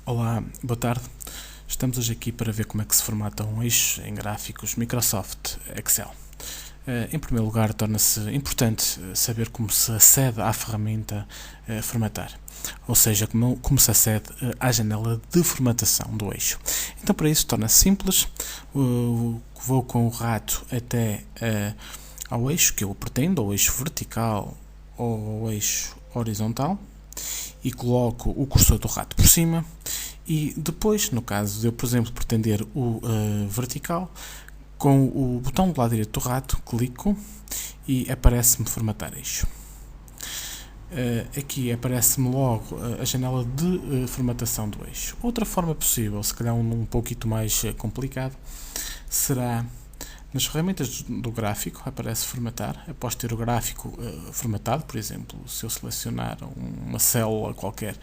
Olá, boa tarde. Estamos hoje aqui para ver como é que se formata um eixo em gráficos Microsoft Excel. Em primeiro lugar, torna-se importante saber como se acede à ferramenta formatar, ou seja, como se acede à janela de formatação do eixo. Então, para isso, torna-se simples. Vou com o rato até ao eixo que eu pretendo, ao eixo vertical ou ao eixo horizontal, e coloco o cursor do rato por cima. E depois, no caso de eu, por exemplo, pretender o vertical, com o botão do lado direito do rato, clico e aparece-me formatar eixo. Aqui aparece-me logo a janela de formatação do eixo. Outra forma possível, se calhar um pouquinho mais complicado, será nas ferramentas do gráfico, aparece formatar. Após ter o gráfico formatado, por exemplo, se eu selecionar uma célula qualquer,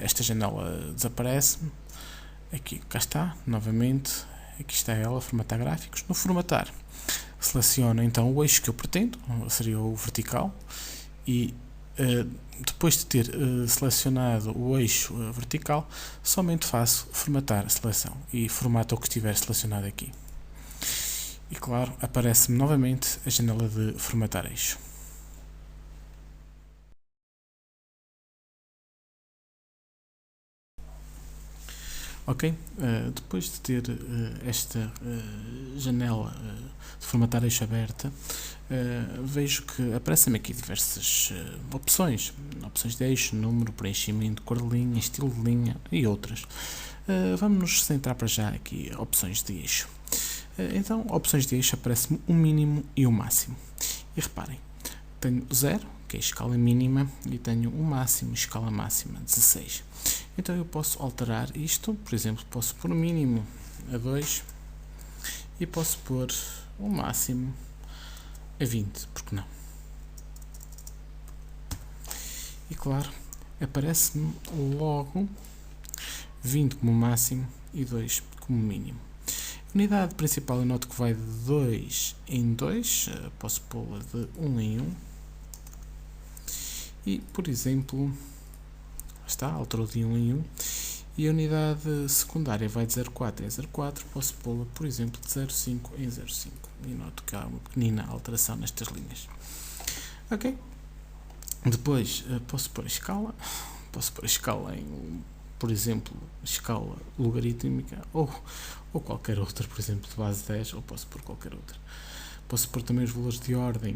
esta janela desaparece-me. Aqui, cá está, novamente, aqui está ela, formatar gráficos. No formatar, seleciono então o eixo que eu pretendo, seria o vertical, e depois de ter selecionado o eixo vertical, somente faço formatar a seleção e formato o que estiver selecionado aqui. E claro, aparece-me novamente a janela de formatar eixo. Ok, depois de ter esta janela de formatar eixo aberta, vejo que aparecem-me aqui diversas opções de eixo, número, preenchimento, cor de linha, estilo de linha e outras. Vamos nos centrar para já aqui opções de eixo. Então, opções de eixo, aparece-me o mínimo e o máximo. E reparem, tenho 0, que é a escala mínima, e tenho o máximo, escala máxima, 16. Então eu posso alterar isto, por exemplo, posso pôr o mínimo a 2 e posso pôr o máximo a 20, porque não? E claro, aparece-me logo 20 como máximo e 2 como mínimo. Unidade principal, eu noto que vai de 2 em 2, posso pô-la de 1 em 1. E, por exemplo, está, alterou de 1 em 1. E a unidade secundária vai de 0,4 em 0,4, posso pô-la, por exemplo, de 0,5 em 0,5. E noto que há uma pequenina alteração nestas linhas. Ok? Depois, posso pôr a escala em, por exemplo, escala logarítmica ou qualquer outra, por exemplo, de base 10, ou posso pôr qualquer outra. Posso pôr também os valores de ordem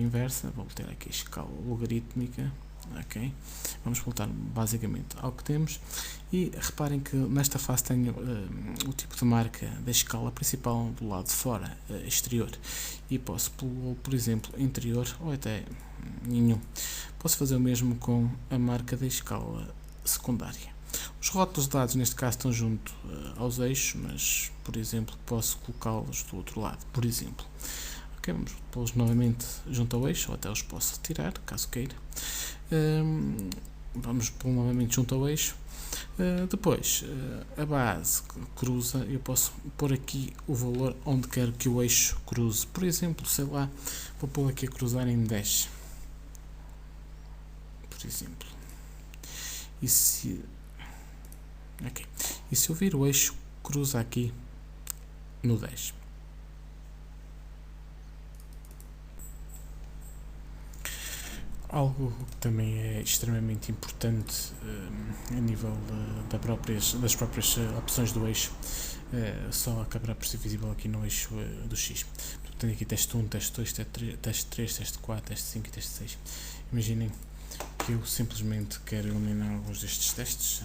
inversa. Vou ter aqui a escala logarítmica. Ok, vamos voltar basicamente ao que temos e reparem que nesta fase tenho o tipo de marca da escala principal do lado de fora, exterior, e posso pô-lo, por exemplo, interior ou até nenhum. Posso fazer o mesmo com a marca da escala secundária. Os rótulos de dados neste caso estão junto aos eixos, mas por exemplo posso colocá-los do outro lado, por exemplo. Ok, vamos pô-los novamente junto ao eixo, ou até os posso retirar, caso queira. Vamos pô-los novamente junto ao eixo. Depois, a base cruza, eu posso pôr aqui o valor onde quero que o eixo cruze. Por exemplo, sei lá, vou pô-lo aqui a cruzar em 10. Por exemplo. E se eu vir o eixo cruza aqui no 10. Algo que também é extremamente importante a nível das próprias opções do eixo, só acabará por ser visível aqui no eixo do X. Portanto, tenho aqui teste 1, teste 2, teste 3, teste 4, teste 5 e teste 6. Imaginem que eu simplesmente quero eliminar alguns destes testes.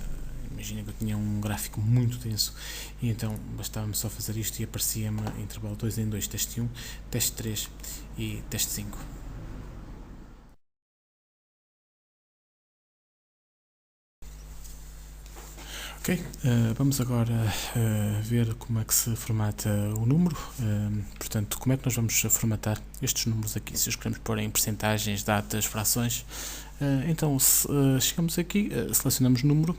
Imaginem que eu tinha um gráfico muito denso e então bastava-me só fazer isto e aparecia-me intervalo 2 em 2, teste 1, teste 3 e teste 5. Ok, vamos agora ver como é que se formata o número. Portanto, como é que nós vamos formatar estes números aqui? Se os queremos pôr em percentagens, datas, frações, então chegamos aqui, selecionamos número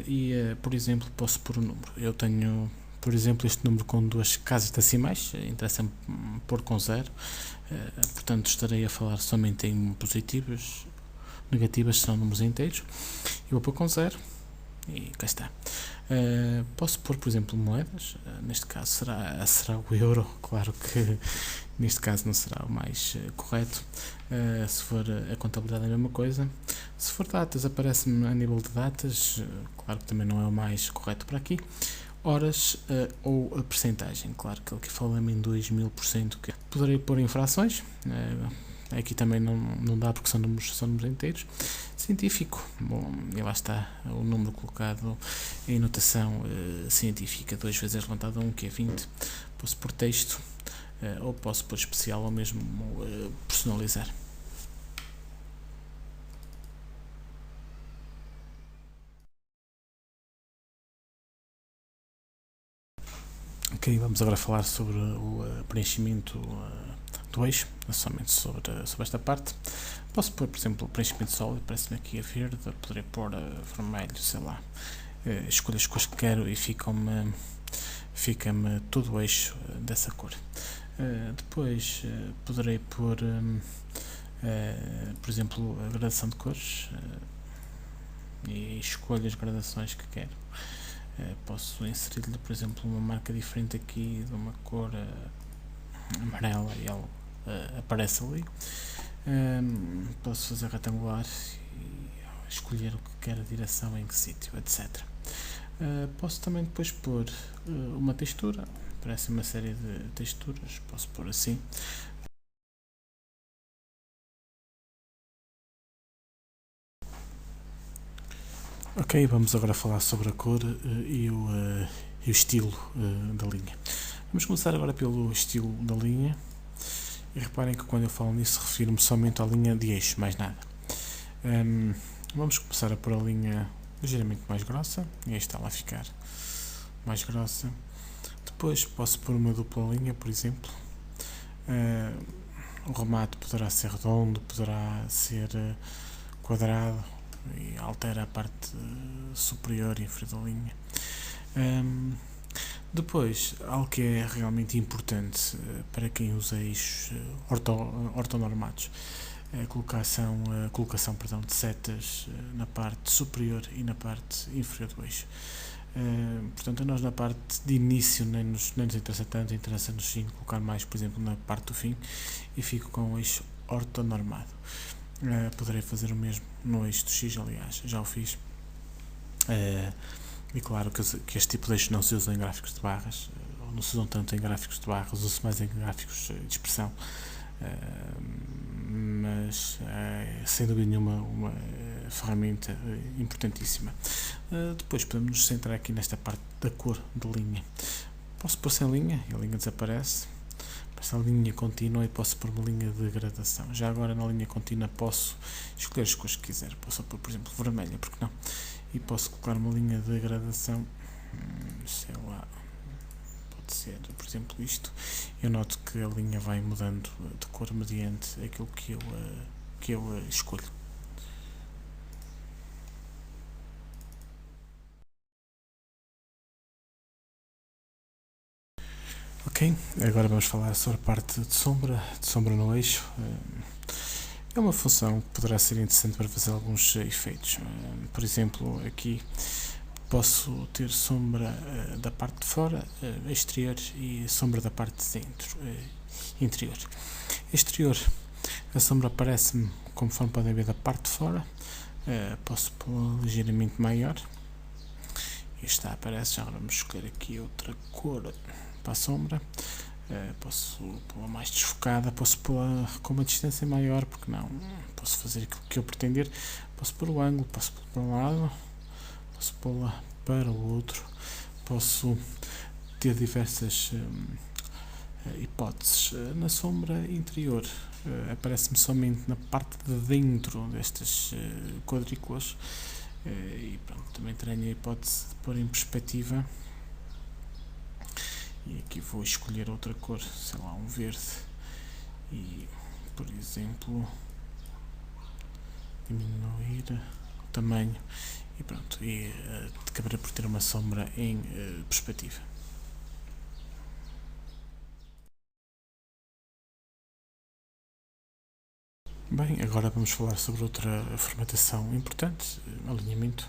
e, por exemplo, posso pôr o número. Eu tenho, por exemplo, este número com 2 casas decimais, interessa-me pôr com 0, portanto estarei a falar somente em positivas, negativas são números inteiros. Eu vou pôr com 0. e cá está. Posso pôr, por exemplo, moedas, neste caso será o euro, claro que neste caso não será o mais correto. Se for a contabilidade é a mesma coisa. Se for datas, aparece-me a nível de datas, claro que também não é o mais correto para aqui. Horas ou a percentagem, claro que ele aqui fala-me em 2000%. Poderei pôr infrações, aqui também não dá porque são números inteiros. Científico, bom, e lá está o número colocado em notação científica, 2 vezes levantado a 1, que é 20. Posso pôr texto, ou posso pôr especial ou mesmo personalizar. Ok, vamos agora falar sobre o preenchimento do eixo, somente sobre esta parte. Posso pôr, por exemplo, o preenchimento sólido, parece-me aqui a verde, poderei pôr vermelho, sei lá. Escolho as cores que quero e fica-me todo o eixo dessa cor. Depois poderei pôr, por exemplo, a gradação de cores e escolho as gradações que quero. Posso inserir-lhe, por exemplo, uma marca diferente aqui de uma cor amarela e ela aparece ali. Posso fazer retangular e escolher o que quer, a direção, em que sítio, etc. Posso também depois pôr uma textura, aparece uma série de texturas, posso pôr assim. Ok, vamos agora falar sobre a cor e o estilo da linha. Vamos começar agora pelo estilo da linha. E reparem que quando eu falo nisso refiro-me somente à linha de eixo, mais nada. Vamos começar a pôr a linha ligeiramente mais grossa, e aí está lá a ficar mais grossa. Depois posso pôr uma dupla linha, por exemplo. O remate poderá ser redondo, poderá ser quadrado, e altera a parte superior e inferior da linha. Depois, algo que é realmente importante para quem usa eixos ortonormados, é a colocação de setas na parte superior e na parte inferior do eixo. Portanto, a nós na parte de início nem nos interessa tanto, interessa-nos sim colocar mais, por exemplo, na parte do fim, e fico com o eixo ortonormado. Poderei fazer o mesmo no eixo do X, aliás, já o fiz. E claro que este tipo de eixo não se usa em gráficos de barras, ou não se usam tanto em gráficos de barras, usa-se mais em gráficos de expressão, mas é sem dúvida nenhuma uma ferramenta importantíssima. Depois podemos nos centrar aqui nesta parte da cor de linha. Posso pôr sem linha, e a linha desaparece. Essa linha contínua e posso pôr uma linha de gradação. Já agora na linha contínua posso escolher as cores que quiser. Posso pôr, por exemplo, vermelha, porque não? E posso colocar uma linha de gradação, sei lá, pode ser, por exemplo, isto. Eu noto que a linha vai mudando de cor mediante aquilo que eu escolho. Ok, agora vamos falar sobre a parte de sombra no eixo. É uma função que poderá ser interessante para fazer alguns efeitos. Por exemplo, aqui posso ter sombra da parte de fora, exterior, e sombra da parte de dentro, interior. Exterior, a sombra aparece-me, conforme podem ver, da parte de fora. Posso pôr ligeiramente maior. E está, aparece. Já vamos escolher aqui outra cor para a sombra. Posso pô-la mais desfocada, posso pô-la com uma distância maior, porque não? Posso fazer aquilo que eu pretender. Posso pôr o ângulo, posso pôr para um lado, posso pô-la para o outro, posso ter diversas hipóteses. Na sombra interior, aparece-me somente na parte de dentro destas quadrículas, e pronto, também tenho a hipótese de pôr em perspectiva. E aqui vou escolher outra cor, sei lá, um verde, e, por exemplo, diminuir o tamanho, e pronto, e acabarei por ter uma sombra em perspectiva. Bem, agora vamos falar sobre outra formatação importante, alinhamento.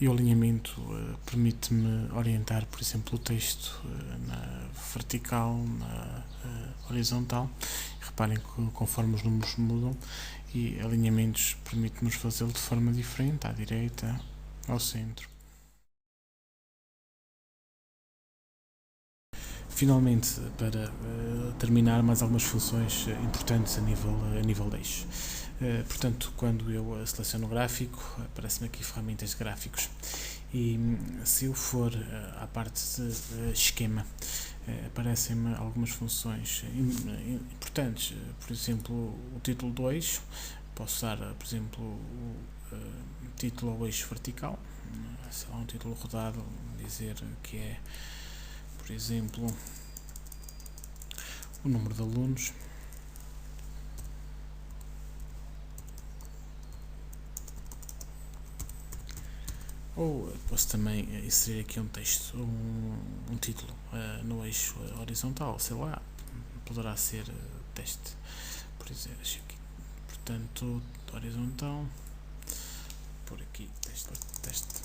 E o alinhamento permite-me orientar, por exemplo, o texto na vertical, na horizontal. Reparem que conforme os números mudam, e alinhamentos permite-nos fazê-lo de forma diferente, à direita, ao centro. Finalmente, para terminar, mais algumas funções importantes a nível de eixo. Portanto, quando eu seleciono o gráfico, aparecem-me aqui ferramentas de gráficos, e se eu for à parte de esquema, aparecem-me algumas funções importantes. Por exemplo, o título do eixo. Posso usar, por exemplo, o título ao eixo vertical, se há um título rodado, dizer que é, por exemplo, o número de alunos. Ou posso também inserir aqui um texto, um título no eixo horizontal, sei lá, poderá ser teste, por exemplo, aqui. Portanto, horizontal, por aqui, teste.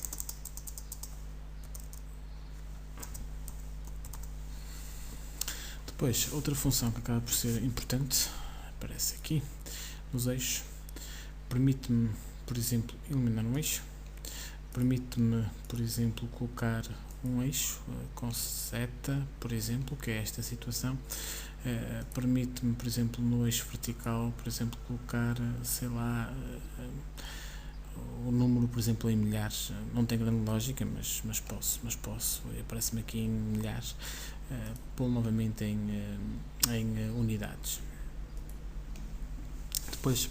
Depois, outra função que acaba por ser importante, aparece aqui, nos eixos, permite-me, por exemplo, eliminar um eixo, permite-me, por exemplo, colocar um eixo com seta, por exemplo, que é esta situação. Permite-me, por exemplo, no eixo vertical, por exemplo, colocar, sei lá, o número, por exemplo, em milhares. Não tem grande lógica, mas posso. Aparece-me aqui em milhares, pô-lo novamente em unidades. Depois,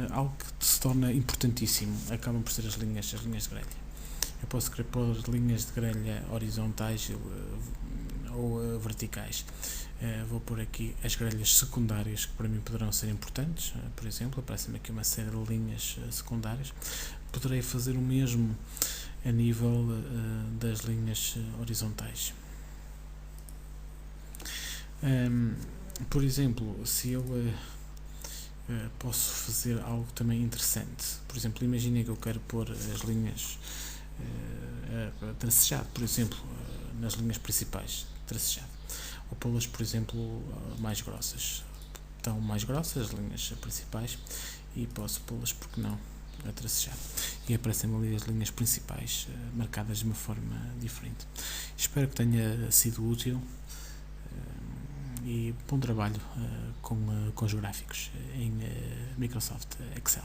algo que se torna importantíssimo acabam por ser as linhas de grelha. Eu posso querer pôr linhas de grelha horizontais ou verticais. Vou pôr aqui as grelhas secundárias, que para mim poderão ser importantes. Por exemplo, aparece-me aqui uma série de linhas secundárias. Poderei fazer o mesmo a nível das linhas horizontais. Por exemplo, se eu posso fazer algo também interessante. Por exemplo, imaginem que eu quero pôr as linhas tracejado, por exemplo, nas linhas principais, tracejado, ou pô-las, por exemplo, mais grossas. Estão mais grossas as linhas principais e posso pô-las, porque não, a tracejado. E aparecem ali as linhas principais marcadas de uma forma diferente. Espero que tenha sido útil. E bom trabalho com os gráficos em Microsoft Excel.